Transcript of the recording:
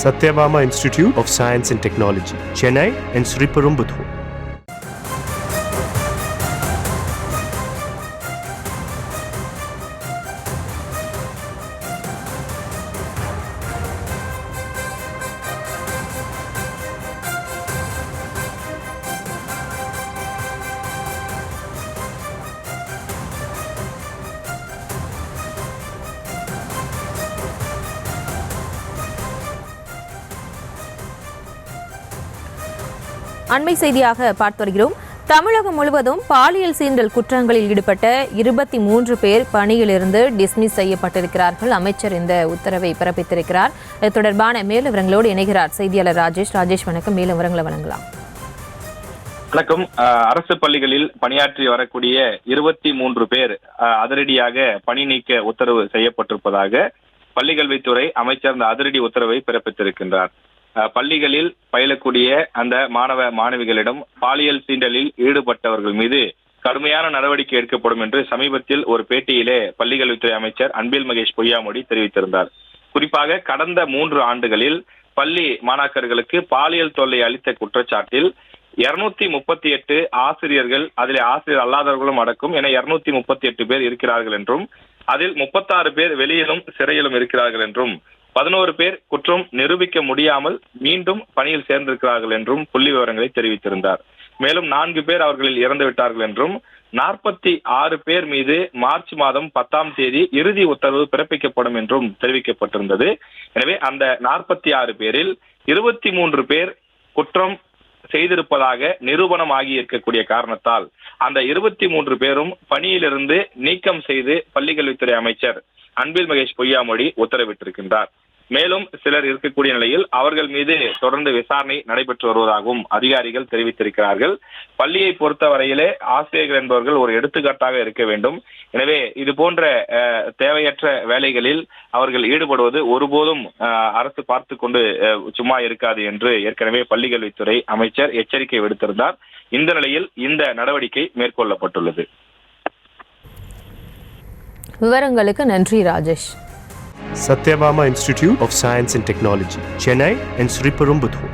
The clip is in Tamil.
Satyabama Institute of Science and Technology, Chennai and Sriperumbudur. அண்மை செய்தியாக பார்த்து வருகிறோம். தமிழகம் முழுவதும் பாலியல் சீண்டல் குற்றங்களில் ஈடுபட்ட 23 பேர் பணியிலிருந்து டிஸ்மிஸ் செய்யப்பட்டிருக்கிறார்கள். அமைச்சர் இந்த உத்தரவை பிறப்பித்திருக்கிறார். இது தொடர்பான மேலும் விவரங்களோடு இணைகிறார் செய்தியாளர் ராஜேஷ். ராஜேஷ் வணக்கம். மேலும் விவரங்களை வழங்கலாம். வணக்கம். அரசு பள்ளிகளில் பணியாற்றி வரக்கூடிய 23 பேர் அதிரடியாக பணி நீக்க உத்தரவு செய்யப்பட்டிருப்பதாக பள்ளிக்கல்வித்துறை அமைச்சர் அந்த அதிரடி உத்தரவை பிறப்பித்திருக்கின்றார். பள்ளிகளில் பயிலக்கூடிய அந்த மாணவ மாணவிகளிடம் பாலியல் சீண்டலில் ஈடுபட்டவர்கள் மீது கடுமையான நடவடிக்கை எடுக்கப்படும் என்று சமீபத்தில் ஒரு பேட்டியிலே பள்ளிக்கல்வித்துறை அமைச்சர் அன்பில் மகேஷ் பொய்யாமொழி தெரிவித்திருந்தார். குறிப்பாக கடந்த 3 ஆண்டுகளில் பள்ளி மாணாக்கர்களுக்கு பாலியல் தொல்லை அளித்த குற்றச்சாட்டில் 238 ஆசிரியர்கள், அதில் ஆசிரியர் அல்லாதவர்களும் அடக்கும் என 238 பேர் இருக்கிறார்கள் என்றும், அதில் 36 பேர் வெளியிலும் சிறையிலும் இருக்கிறார்கள் என்றும், 11 பேர் குற்றம் நிரூபிக்க முடியாமல் மீண்டும் பணியில் சேர்ந்திருக்கிறார்கள் என்றும் புள்ளி விவரங்களை தெரிவித்திருந்தார். மேலும் 4 பேர் அவர்களில் இறந்து விட்டார்கள் என்றும், 46 பேர் மீது மார்ச் மாதம் 10ஆம் தேதி இறுதி உத்தரவு பிறப்பிக்கப்படும் என்றும் தெரிவிக்கப்பட்டிருந்தது. எனவே அந்த 46 பேரில் 23 பேர் குற்றம் செய்திருப்பதாக நிரூபணமாகி இருக்கக்கூடிய காரணத்தால் அந்த 23 பேரும் பணியிலிருந்து நீக்கம் செய்து பள்ளிக்கல்வித்துறை அமைச்சர் அன்பில் மகேஷ் பொய்யாமொழி உத்தரவிட்டிருக்கின்றார். மேலும் சிலர் இருக்கக்கூடிய நிலையில் அவர்கள் மீது தொடர்ந்து விசாரணை நடைபெற்று வருவதாகவும் அதிகாரிகள் தெரிவித்திருக்கிறார்கள். பள்ளியை பொறுத்தவரையிலே ஆசிரியர்கள் என்பவர்கள் ஒரு எடுத்துக்காட்டாக இருக்க வேண்டும். எனவே இது போன்ற தேவையற்ற வேலைகளில் அவர்கள் ஈடுபடுவது ஒருபோதும் அரசு பார்த்து கொண்டு சும்மா இருக்காது என்று ஏற்கனவே பள்ளிக்கல்வித்துறை அமைச்சர் எச்சரிக்கை விடுத்திருந்தார். இந்த நிலையில் இந்த நடவடிக்கை மேற்கொள்ளப்பட்டுள்ளது. விவரங்களுக்கு நன்றி Rajesh. Satyabama Institute of Science and Technology, Chennai and Sriperumbudur.